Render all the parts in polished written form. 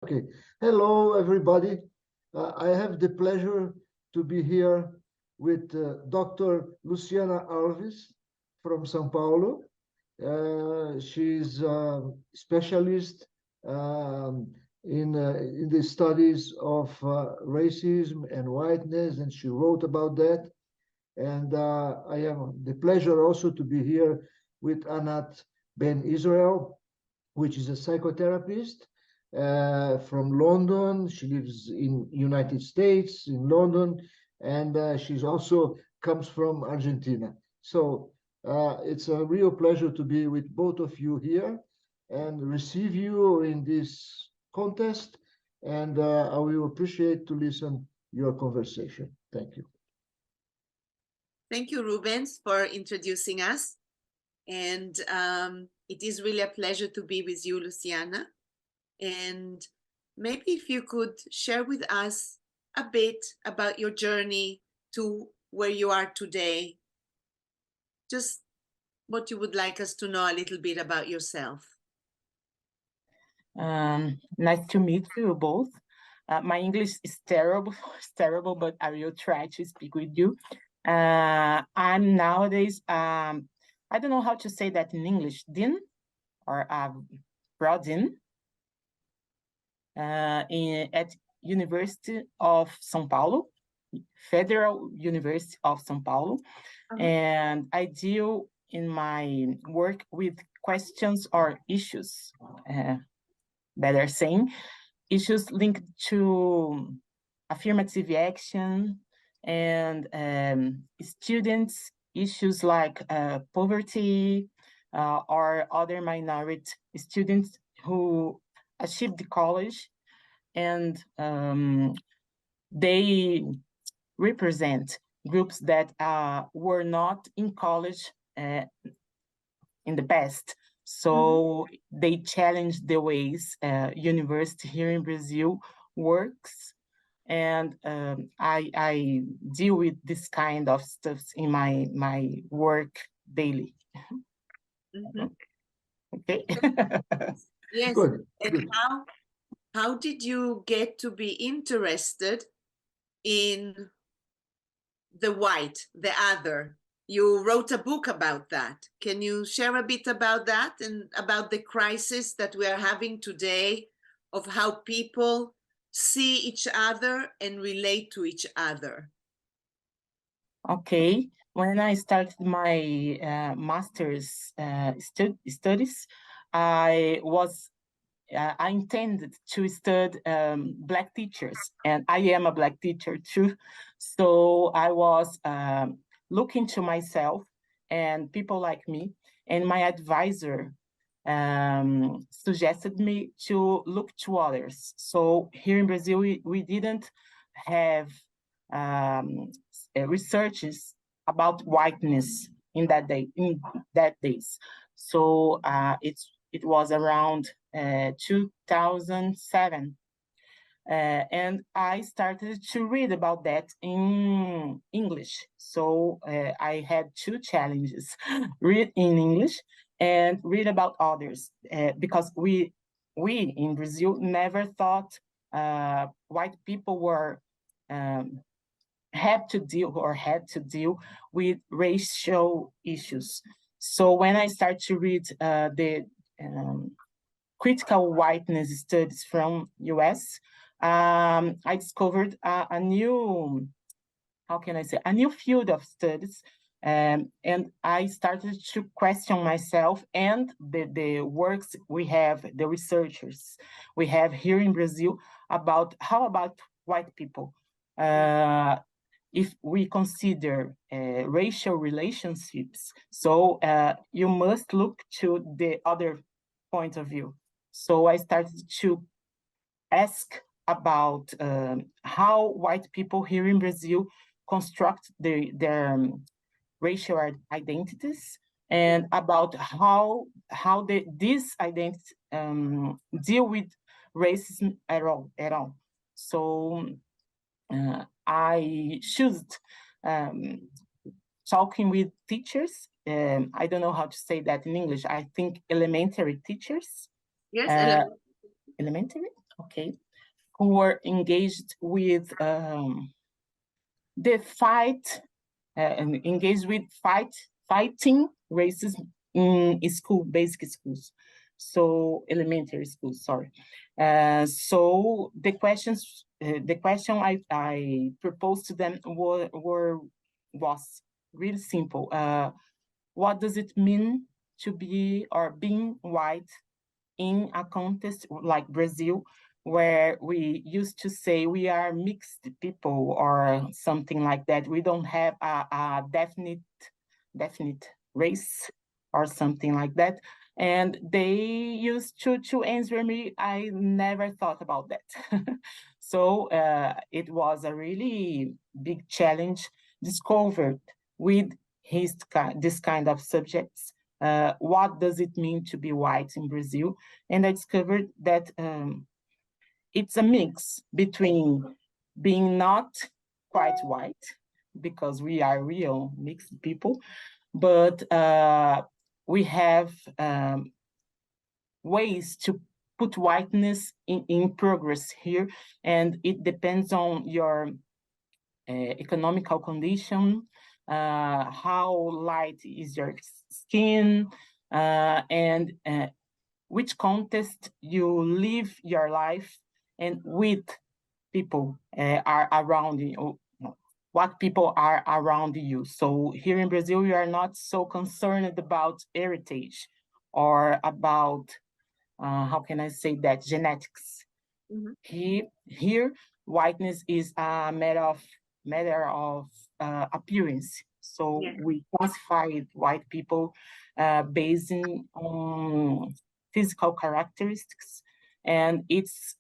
Okay. Hello, everybody. I have the pleasure to be here with Dr. Luciana Alves from São Paulo. She's a specialist in the studies of racism and whiteness, and she wrote about that. And I have the pleasure also to be here with Anat Ben Israel, which is a psychotherapist from London. She lives in United States, in London, and she's also comes from Argentina. So it's a real pleasure to be with both of you here and receive you in this contest. And I will appreciate to listen your conversation. Thank you. Thank you, Rubens, for introducing us. And it is really a pleasure to be with you, Luciana. And maybe if you could share with us a bit about your journey to where you are today, just what you would like us to know a little bit about yourself. Nice to meet you both. My English is terrible, but I will try to speak with you. I'm nowadays, I don't know how to say that in English, dean or pro-dean at University of São Paulo, Federal University of São Paulo. And I deal in my work with questions or issues, better saying, issues linked to affirmative action and students' issues like poverty or other minority students who achieved the college, and they represent groups that were not in college in the past. So they challenge the ways university here in Brazil works. And I deal with this kind of stuff in my work daily. Okay. Yes. Good. And how did you get to be interested in the white, the other? You wrote a book about that. Can you share a bit about that and about the crisis that we are having today of how people see each other and relate to each other? Okay. When I started my master's studies, I intended to study Black teachers, and I am a Black teacher too. So I was looking to myself and people like me, and my advisor suggested me to look to others. So here in Brazil, we didn't have researches about whiteness in that days. So it was around 2007. And I started to read about that in English. So I had two challenges: read in English and read about others, because we in Brazil never thought white people were had to deal with racial issues. So when I started to read the critical whiteness studies from US, I discovered a new, a new field of studies. And I started to question myself and the works we have, the researchers we have here in Brazil about how about white people. If we consider racial relationships, so you must look to the other point of view. So I started to ask about how white people here in Brazil construct their racial identities, and about how these identities deal with racism at all. So I choose talking with teachers. I don't know how to say that in English. I think elementary teachers. Yes, elementary. okay, who were engaged with the fight, and engaged with fighting racism in school, basic schools, so elementary schools, sorry. So the question I proposed to them was really simple. What does it mean to be or being white in a context like Brazil, where we used to say we are mixed people or something like that? We don't have a definite race or something like that. And they used to answer me, I never thought about that. So it was a really big challenge discovered with this kind of subjects. What does it mean to be white in Brazil? And I discovered that it's a mix between being not quite white, because we are real mixed people, but we have ways to put whiteness in progress here, and it depends on your economical condition, how light is your skin, and which context you live your life, and with people are around you, what people are around you. So here in Brazil, we are not so concerned about heritage or about, how can I say that, genetics. Mm-hmm. Here, whiteness is a matter of appearance. So Yeah. we classify white people based on physical characteristics, and it's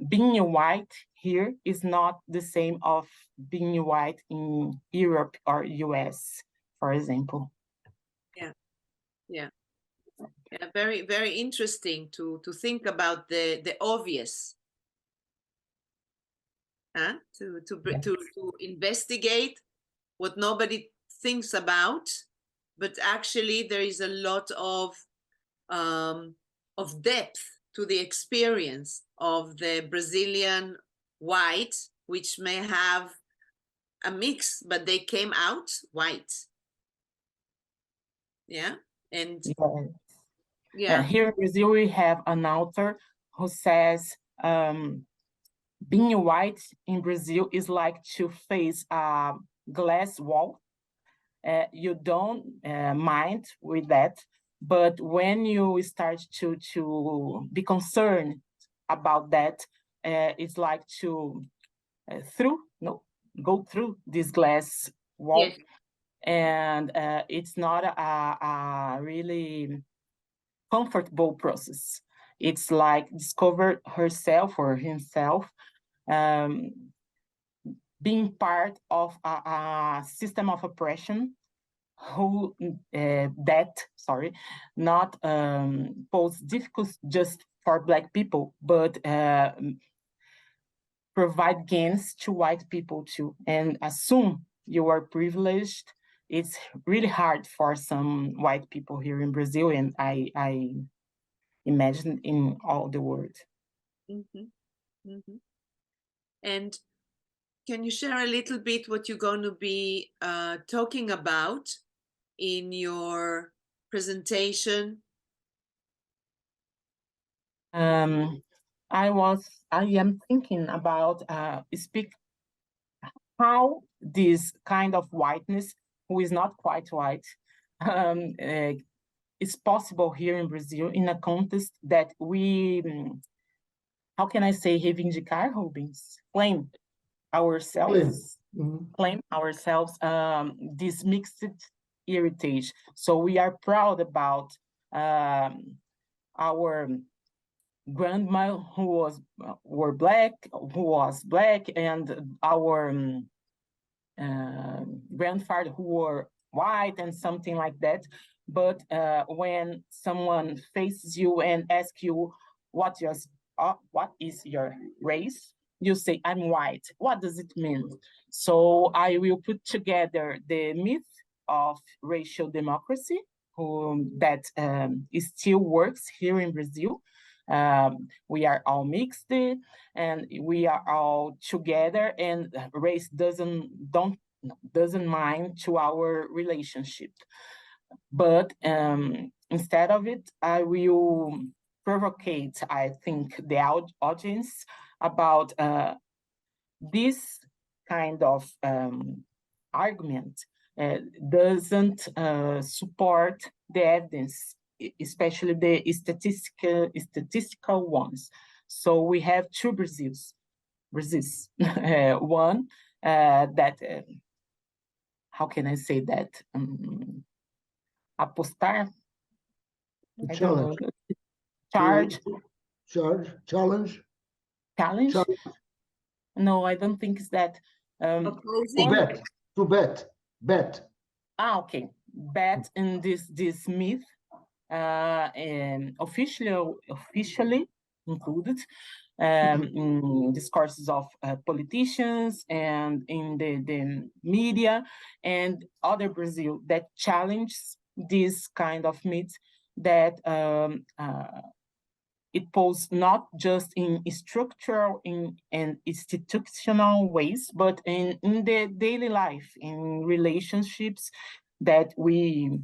being white here is not the same of being white in Europe or US, for example. Yeah. Very, very interesting to think about the obvious. To investigate what nobody thinks about, but actually there is a lot of depth to the experience of the Brazilian white, which may have a mix, but they came out white. Yeah. And yeah, here in Brazil, we have an author who says, being white in Brazil is like to face a glass wall. You don't mind with that, but when you start to be concerned about that, it's like to go through this glass wall. yes. And it's not a really comfortable process. It's like discover herself or himself, being part of a system of oppression who not pose difficulties just for Black people, but provide gains to white people too. And assume you are privileged, it's really hard for some white people here in Brazil, and I imagine in all the world. Mm-hmm. Mm-hmm. And can you share a little bit what you're going to be talking about in your presentation? I am thinking about speak how this kind of whiteness, who is not quite white, is possible here in Brazil in a context that we, how can I say, reivindicar, Rubens? Claim ourselves, this mixed heritage. So we are proud about our grandma who was black, and our grandfather who were white, and something like that. But when someone faces you and asks you what is your race, you say, I'm white. What does it mean? So I will put together the myth of racial democracy, that still works here in Brazil, We are all mixed, and we are all together, and race doesn't mind to our relationship. But instead of it, I will provocate, I think, the audience about this kind of argument doesn't support the evidence, especially the statistical ones. So we have two Brazils. One that, how can I say that? Apostar? Challenge. Charge. Challenge. Challenge? No, I don't think it's that. To bet. Ah, okay. Bet in this myth, and officially included in discourses of politicians and in the media and other Brazil that challenges this kind of myth that it poses not just in structural and institutional ways, but in the daily life, in relationships that we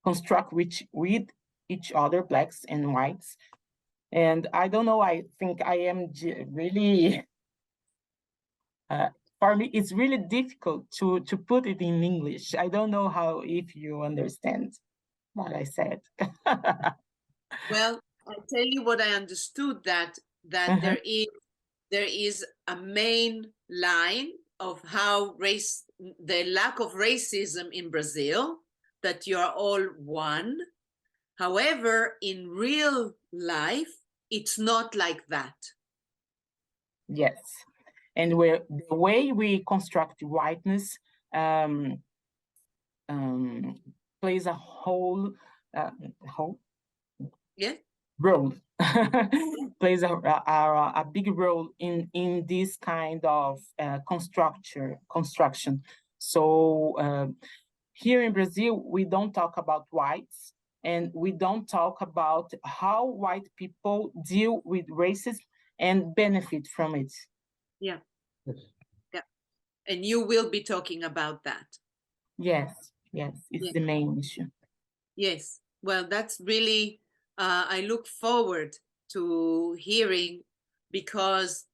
construct with each other, blacks and whites. And I don't know, I think I am really, for me, it's really difficult to put it in English. I don't know if you understand what I said. Well, I'll tell you what I understood, that there is a main line of how the lack of racism in Brazil, that you are all one. However, in real life, it's not like that. Yes, and the way we construct whiteness plays a whole role, plays a big role in this kind of construction. So here in Brazil, we don't talk about whites, and we don't talk about how white people deal with racism and benefit from it. Yeah. Yeah. And you will be talking about that. Yes, it's the main issue. Yes. Well, that's really, I look forward to hearing, because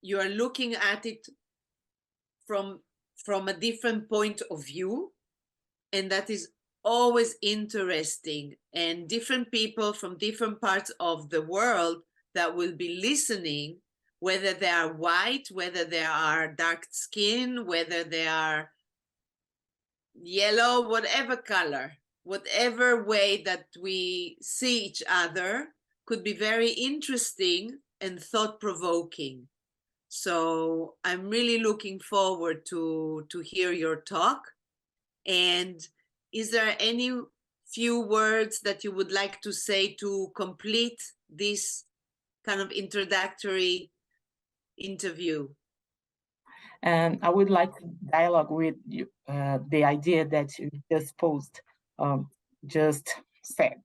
you are looking at it from a different point of view, and that is always interesting. And different people from different parts of the world that will be listening, whether they are white, whether they are dark skin, whether they are yellow, whatever color, whatever way that we see each other, could be very interesting and thought-provoking. So I'm really looking forward to hear your talk. And is there any few words that you would like to say to complete this kind of introductory interview? And I would like to dialogue with you, the idea that you just said.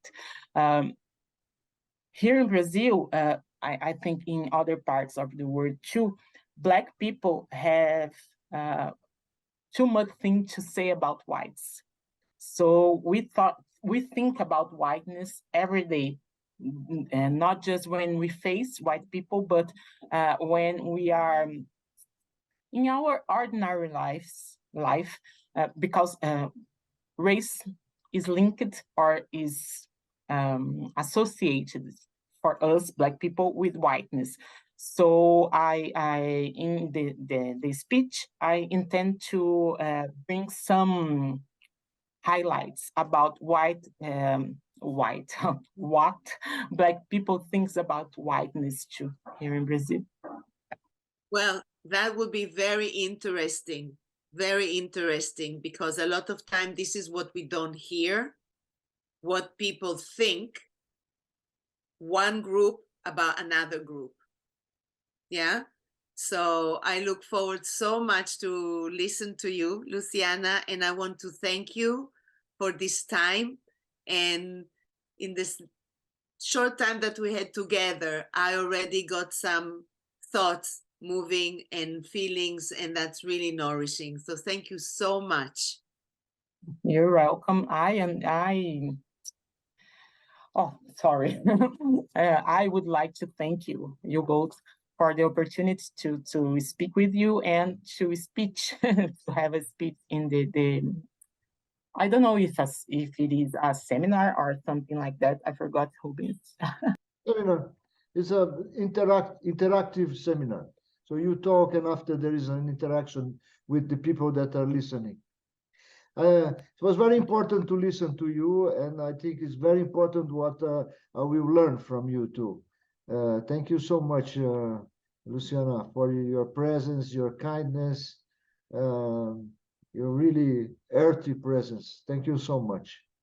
Here in Brazil, I think in other parts of the world too, Black people have too much thing to say about whites. So we think about whiteness every day, and not just when we face white people, but when we are in our ordinary life, because race is linked or is associated for us Black people with whiteness. So I in the speech, I intend to bring some highlights about what Black people thinks about whiteness too here in Brazil. Well, that would be very interesting, because a lot of time this is what we don't hear, what people think, one group about another group. Yeah. So I look forward so much to listen to you, Luciana, and I want to thank you for this time and in this short time that we had together, I already got some thoughts moving and feelings, and that's really nourishing. So thank you so much. You're welcome. Oh, sorry. I would like to thank you, you both, for the opportunity to speak with you and to speech, to have a speech in the I don't know if it is a seminar or something like that. I forgot, Rubens. Seminar. It's a interactive seminar. So you talk, and after there is an interaction with the people that are listening. It was very important to listen to you, and I think it's very important what we've learned from you too. Thank you so much, Luciana, for your presence, your kindness, your really earthy presence. Thank you so much.